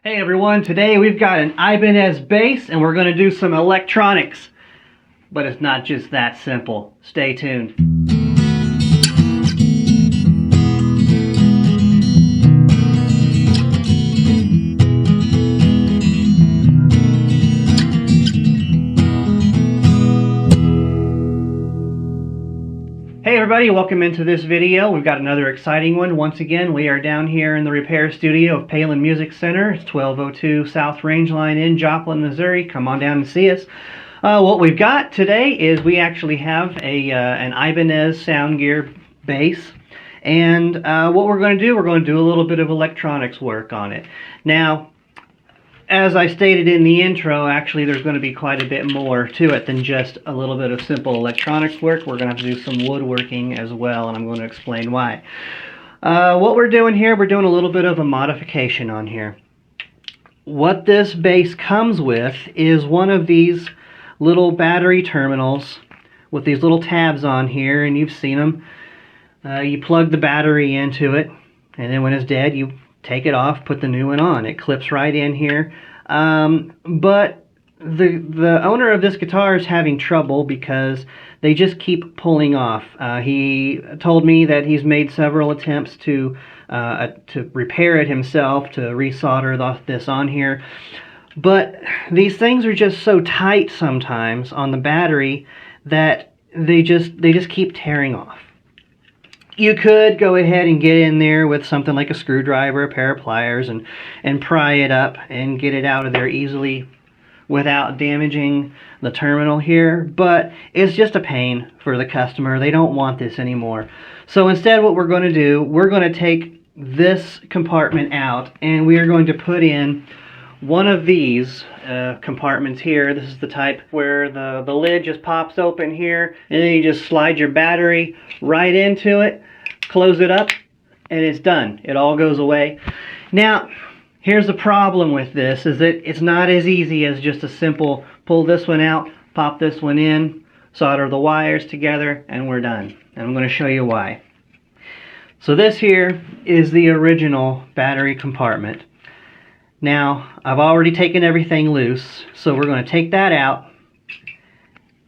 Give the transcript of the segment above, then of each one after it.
Hey everyone, today we've got an Ibanez bass and we're going to do some electronics. But it's not just that simple. Stay tuned. Hey everybody, welcome into this video. We've got another exciting one. Once again, we are down here in the repair studio of Palin Music Center. It's 1202 South Range Line in Joplin, Missouri. Come on down and see us. What we've got today is we actually have an Ibanez sound gear bass. And what we're going to do a little bit of electronics work on it. Now, as I stated in the intro, actually there's going to be quite a bit more to it than just a little bit of simple electronics work. We're going to have to do some woodworking as well, and I'm going to explain why. What we're doing here, we're doing a little bit of a modification on here. What this bass comes with is one of these little battery terminals with these little tabs on here, and you've seen them. You plug the battery into it, and then when it's dead, you take it off, put the new one on. It clips right in here. But the owner of this guitar is having trouble because they just keep pulling off. He told me that he's made several attempts to repair it himself, to resolder this on here. But these things are just so tight sometimes on the battery that they just keep tearing off. You could go ahead and get in there with something like a screwdriver, a pair of pliers, and pry it up and get it out of there easily without damaging the terminal here. But it's just a pain for the customer. They don't want this anymore. So instead what we're going to do, we're going to take this compartment out and we are going to put in one of these compartments here. This is the type where the lid just pops open here, and then you just slide your battery right into it, close it up, and it's done. It all goes away. Now, here's the problem with this, is that it's not as easy as just a simple pull this one out, pop this one in, solder the wires together, and we're done. And I'm going to show you why. So this here is the original battery compartment. Now, I've already taken everything loose, so we're going to take that out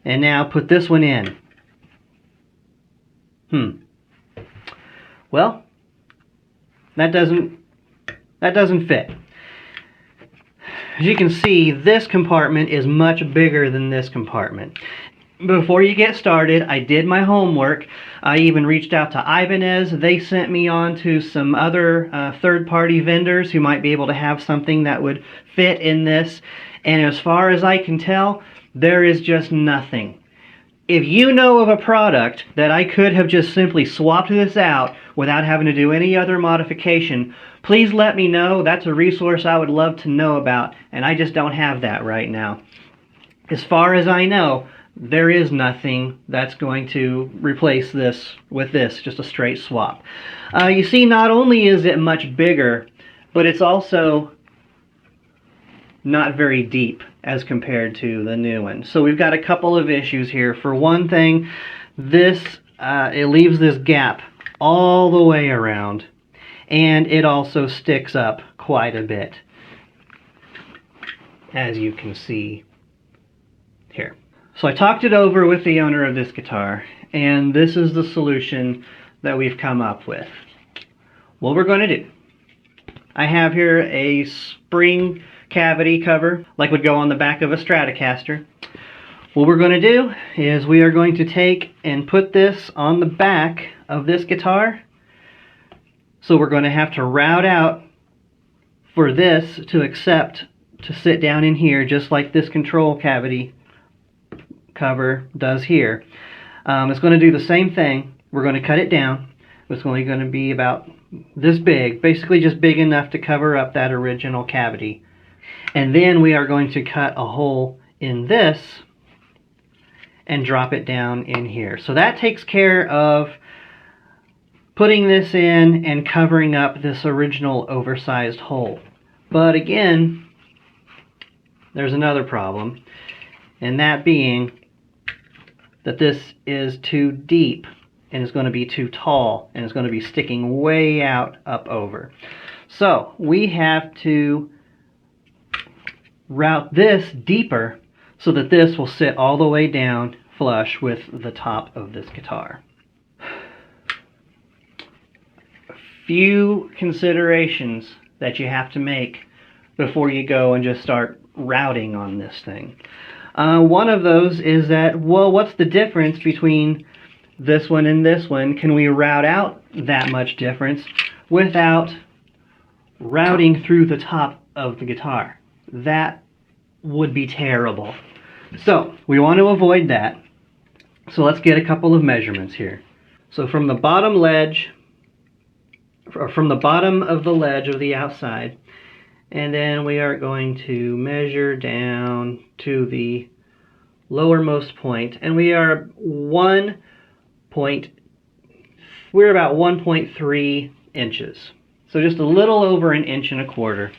and now put this one in. Well, that doesn't fit. As you can see, this compartment is much bigger than this compartment. Before you get started, I did my homework. I even reached out to Ibanez. They sent me on to some other third-party vendors who might be able to have something that would fit in this. And as far as I can tell, there is just nothing. If you know of a product that I could have just simply swapped this out without having to do any other modification, please let me know. That's a resource I would love to know about, and I just don't have that right now. As far as I know, there is nothing that's going to replace this with this, just a straight swap. You see, not only is it much bigger, but it's also not very deep as compared to the new one. So we've got a couple of issues here. For one thing, it leaves this gap all the way around, and it also sticks up quite a bit, as you can see here. So I talked it over with the owner of this guitar, and this is the solution that we've come up with. What we're going to do, I have here a spring cavity cover, like would go on the back of a Stratocaster. What we're going to do is we are going to take and put this on the back of this guitar. So we're going to have to route out for this to accept to sit down in here, just like this control cavity cover does here. It's going to do the same thing. We're going to cut it down. It's only going to be about this big, basically just big enough to cover up that original cavity. And then we are going to cut a hole in this and drop it down in here. So that takes care of putting this in and covering up this original oversized hole. But again, there's another problem, and that being that this is too deep and it's going to be too tall and it's going to be sticking way out up over. So we have to route this deeper so that this will sit all the way down flush with the top of this guitar. A few considerations that you have to make before you go and just start routing on this thing. One of those is that, well, what's the difference between this one and this one? Can we route out that much difference without routing through the top of the guitar? That would be terrible. So we want to avoid that. So let's get a couple of measurements here. So from the bottom ledge, or from the bottom of the ledge of the outside, and then we are going to measure down to the lowermost point, and we are we're about 1.3 inches. So just a little over 1.25 inches.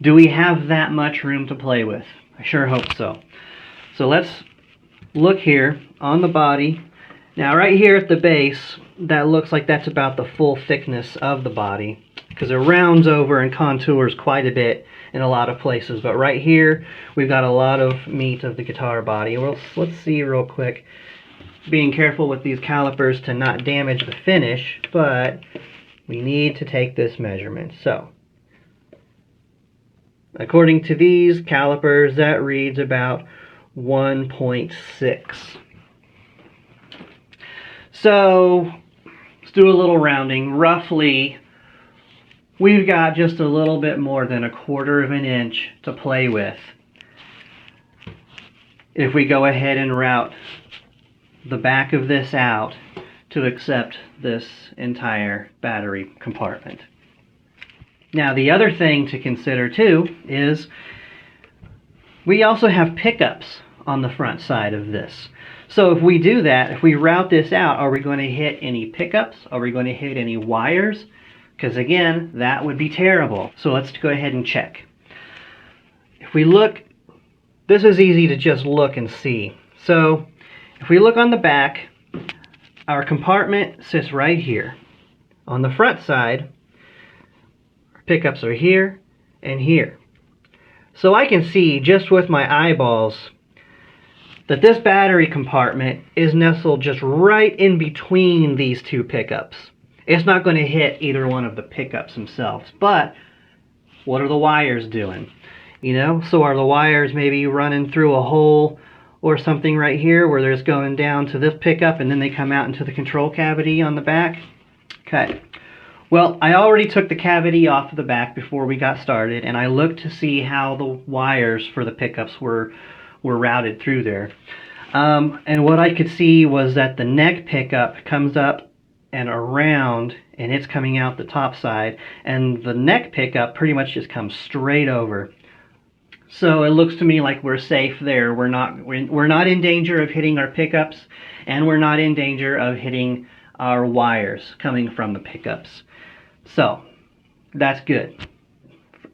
Do we have that much room to play with? I sure hope so. So let's look here on the body. Now right here at the base, that looks like that's about the full thickness of the body, because it rounds over and contours quite a bit in a lot of places. But right here, we've got a lot of meat of the guitar body. Well, let's see real quick. Being careful with these calipers to not damage the finish, but we need to take this measurement. So, according to these calipers, that reads about 1.6. So, let's do a little rounding. Roughly, we've got just a little bit more than 1/4 inch to play with if we go ahead and route the back of this out to accept this entire battery compartment. Now the other thing to consider too is we also have pickups on the front side of this. So if we do that, if we route this out, are we going to hit any pickups? Are we going to hit any wires? Because again, that would be terrible. So let's go ahead and check. If we look, this is easy to just look and see. So if we look on the back, our compartment sits right here. On the front side, our pickups are here and here. So I can see just with my eyeballs that this battery compartment is nestled just right in between these two pickups. It's not going to hit either one of the pickups themselves, but what are the wires doing? You know, so are the wires maybe running through a hole or something right here where there's going down to this pickup and then they come out into the control cavity on the back? Okay. Well, I already took the cavity off of the back before we got started, and I looked to see how the wires for the pickups were routed through there. And what I could see was that the neck pickup comes up and around, and it's coming out the top side, and the neck pickup pretty much just comes straight over. So it looks to me like we're safe there. We're not in danger of hitting our pickups, and we're not in danger of hitting our wires coming from the pickups. So that's good.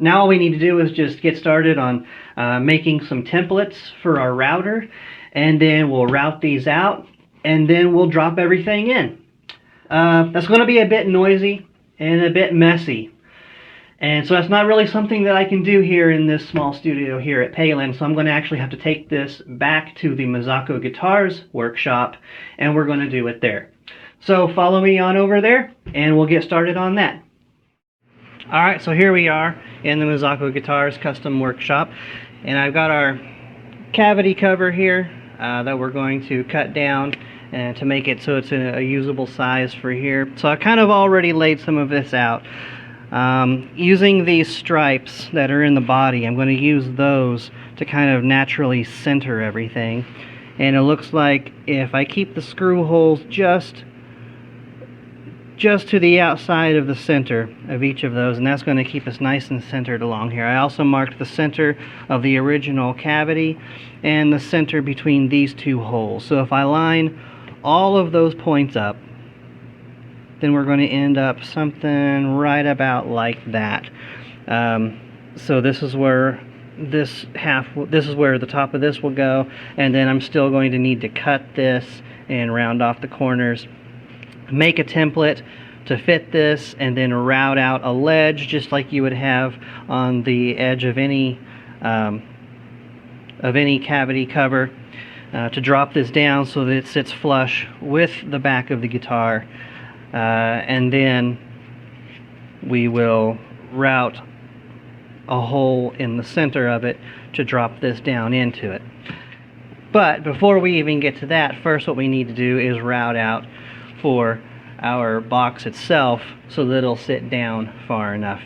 Now all we need to do is just get started on making some templates for our router, and then we'll route these out, and then we'll drop everything in. That's going to be a bit noisy and a bit messy. And so that's not really something that I can do here in this small studio here at Palin. So I'm going to actually have to take this back to the Mazzocco Guitars workshop, and we're going to do it there. So follow me on over there, and we'll get started on that. Alright, so here we are in the Mazzocco Guitars custom workshop, and I've got our cavity cover here that we're going to cut down and to make it so it's a usable size for here. So I kind of already laid some of this out. Using these stripes that are in the body, I'm going to use those to kind of naturally center everything. And it looks like if I keep the screw holes just to the outside of the center of each of those, and that's going to keep us nice and centered along here. I also marked the center of the original cavity and the center between these two holes. So if I line all of those points up, then we're going to end up something right about like that. So this is where this is where the top of this will go, and then I'm still going to need to cut this and round off the corners, make a template to fit this, and then route out a ledge just like you would have on the edge of any of any cavity cover to drop this down so that it sits flush with the back of the guitar, and then we will route a hole in the center of it to drop this down into it. But before we even get to that, first what we need to do is route out for our box itself so that it'll sit down far enough.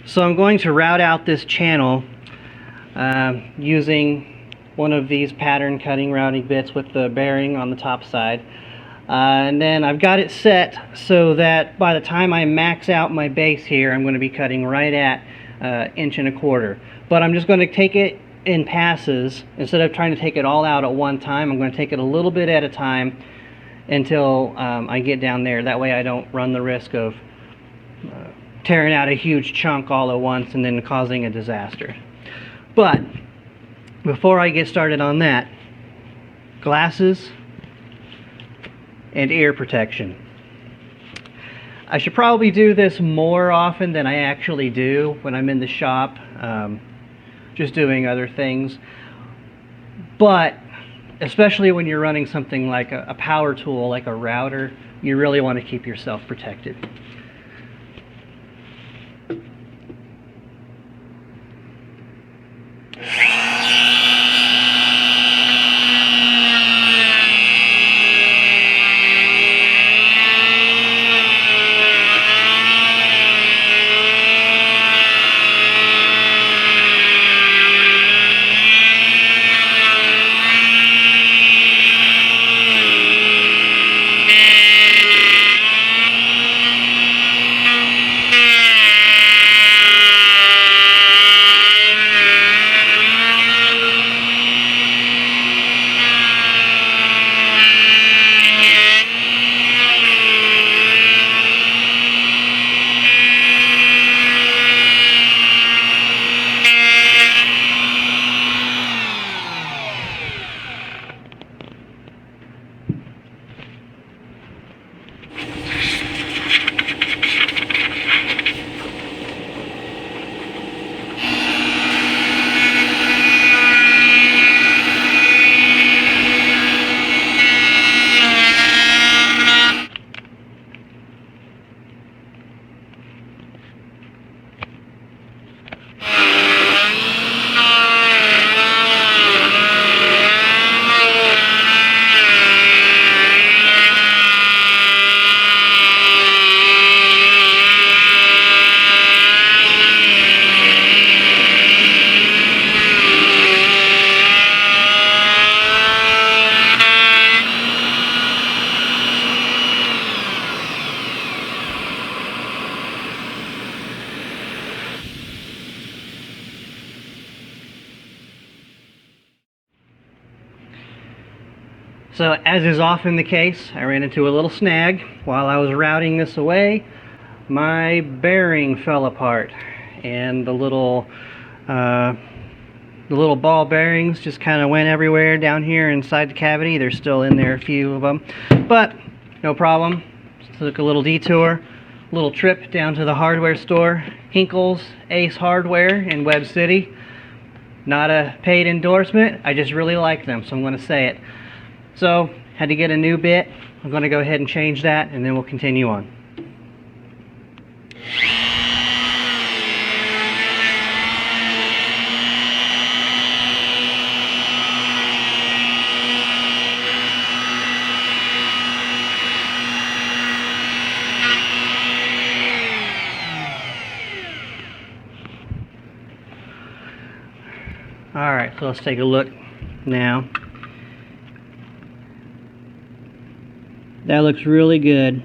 So I'm going to route out this channel using one of these pattern cutting routing bits with the bearing on the top side. And then I've got it set so that by the time I max out my base here, I'm going to be cutting right at 1.25 inches. But I'm just going to take it in passes. Instead of trying to take it all out at one time, I'm going to take it a little bit at a time until I get down there. That way I don't run the risk of tearing out a huge chunk all at once and then causing a disaster. But before I get started on that, glasses and ear protection. I should probably do this more often than I actually do when I'm in the shop, just doing other things. But especially when you're running something like a power tool, like a router, you really want to keep yourself protected. So, as is often the case, I ran into a little snag while I was routing this away. My bearing fell apart, and the little ball bearings just kind of went everywhere down here inside the cavity. They're still in there, a few of them, but no problem. Just took a little detour, a little trip down to the hardware store, Hinkle's Ace Hardware in Webb City. Not a paid endorsement, I just really like them, so I'm going to say it. So, had to get a new bit. I'm going to go ahead and change that, and then we'll continue on. Alright, so let's take a look now. That looks really good.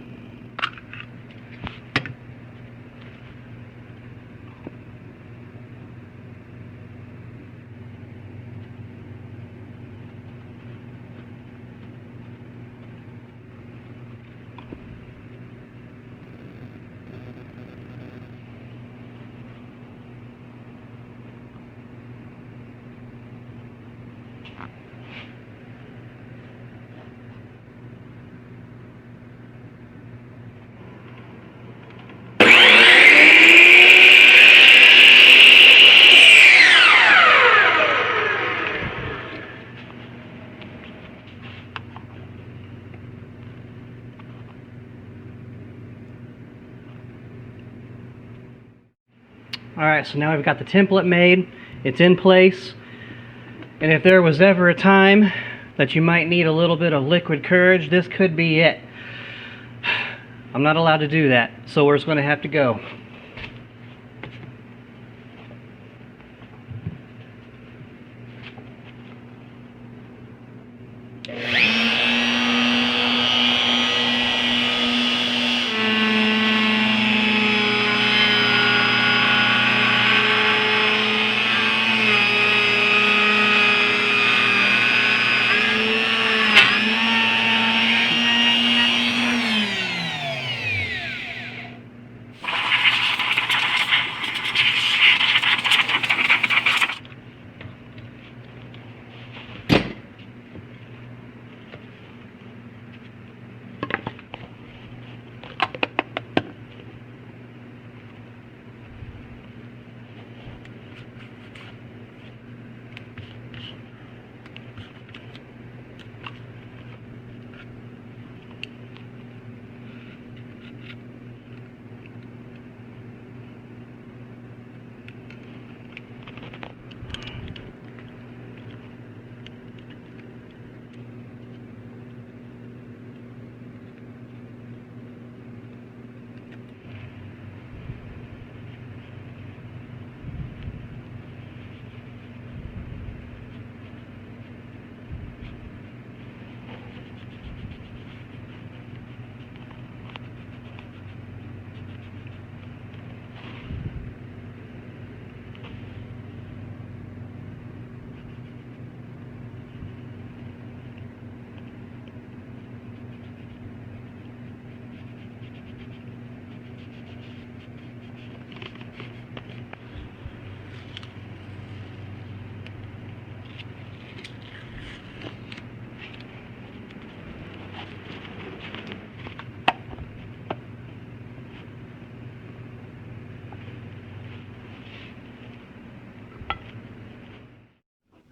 Alright, so now we've got the template made. It's in place. And if there was ever a time that you might need a little bit of liquid courage, this could be it. I'm not allowed to do that, so we're just going to have to go.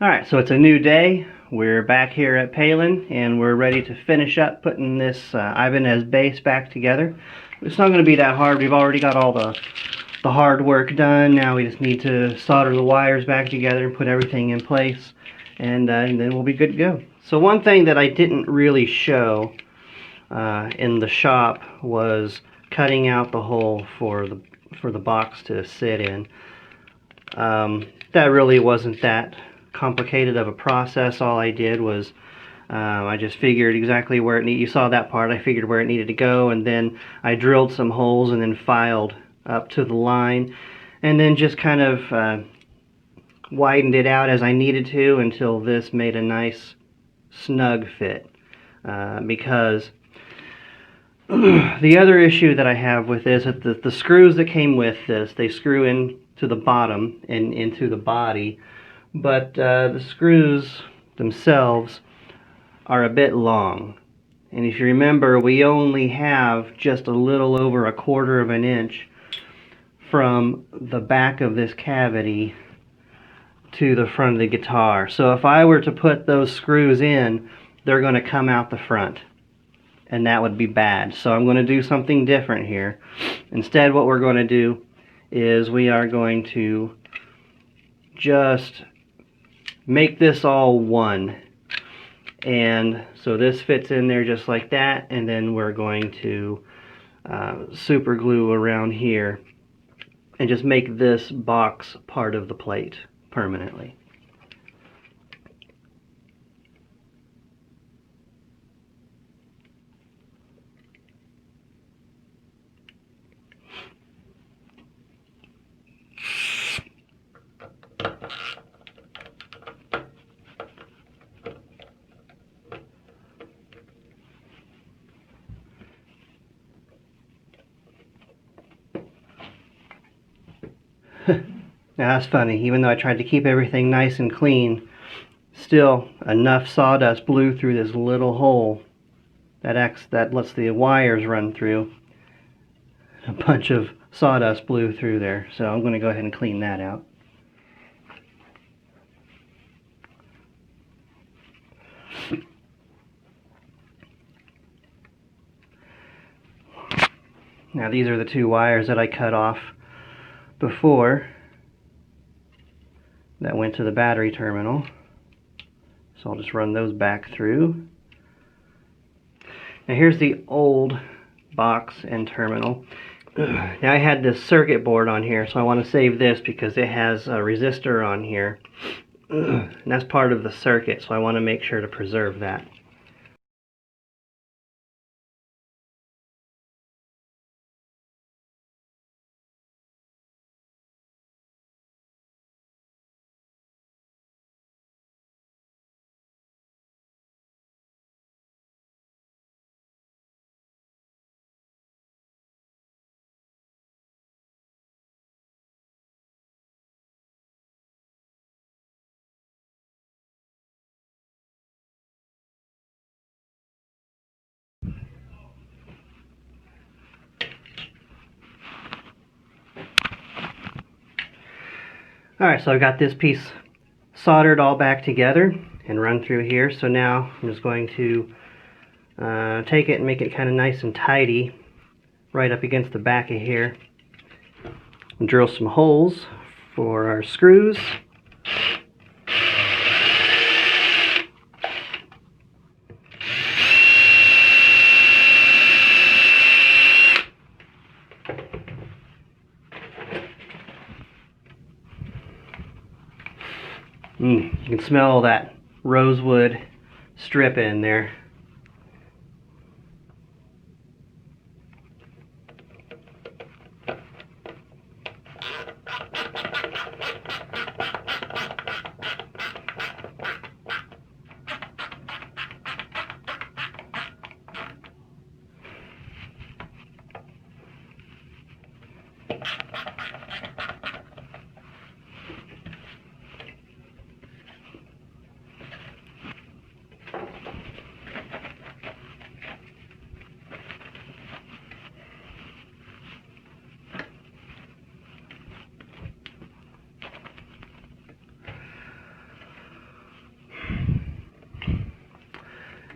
Alright, so it's a new day. We're back here at Palin and we're ready to finish up putting this Ibanez bass back together. It's not going to be that hard. We've already got all the hard work done. Now we just need to solder the wires back together and put everything in place, and then we'll be good to go. So one thing that I didn't really show in the shop was cutting out the hole for the box to sit in. That really wasn't that complicated of a process. All I did was I just figured exactly where it needed. You saw that part. I figured where it needed to go, and then I drilled some holes and then filed up to the line, and then just kind of widened it out as I needed to until this made a nice snug fit. Because the other issue that I have with this is that the screws that came with this, they screw in to the bottom and into the body, but the screws themselves are a bit long. And if you remember, we only have just a little over 1/4 of an inch from the back of this cavity to the front of the guitar. So if I were to put those screws in, they're going to come out the front, and that would be bad. So I'm going to do something different here. Instead, what we're going to do is we are going to just make this all one. And so this fits in there just like that, and then we're going to super glue around here and just make this box part of the plate permanently. Now that's funny, even though I tried to keep everything nice and clean, still enough sawdust blew through this little hole that lets the wires run through. A bunch of sawdust blew through there, so I'm going to go ahead and clean that out. Now these are the two wires that I cut off before that went to the battery terminal. So I'll just run those back through. Now here's the old box and terminal. Now I had this circuit board on here, so I want to save this because it has a resistor on here. And that's part of the circuit, so I want to make sure to preserve that. Alright, so I've got this piece soldered all back together and run through here. So now I'm just going to take it and make it kind of nice and tidy right up against the back of here. And drill some holes for our screws. You can smell that rosewood strip in there.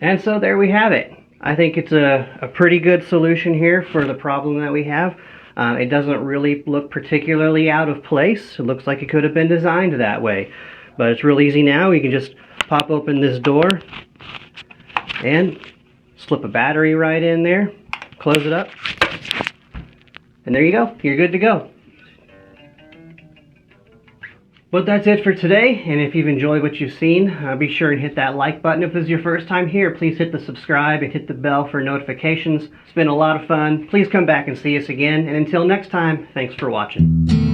And so there we have it. I think it's a pretty good solution here for the problem that we have. It doesn't really look particularly out of place. It looks like it could have been designed that way. But it's real easy now. You can just pop open this door and slip a battery right in there, close it up, and there you go. You're good to go. But that's it for today, and if you've enjoyed what you've seen, be sure and hit that like button. If this is your first time here, please hit the subscribe and hit the bell for notifications. It's been a lot of fun. Please come back and see us again, and until next time, thanks for watching.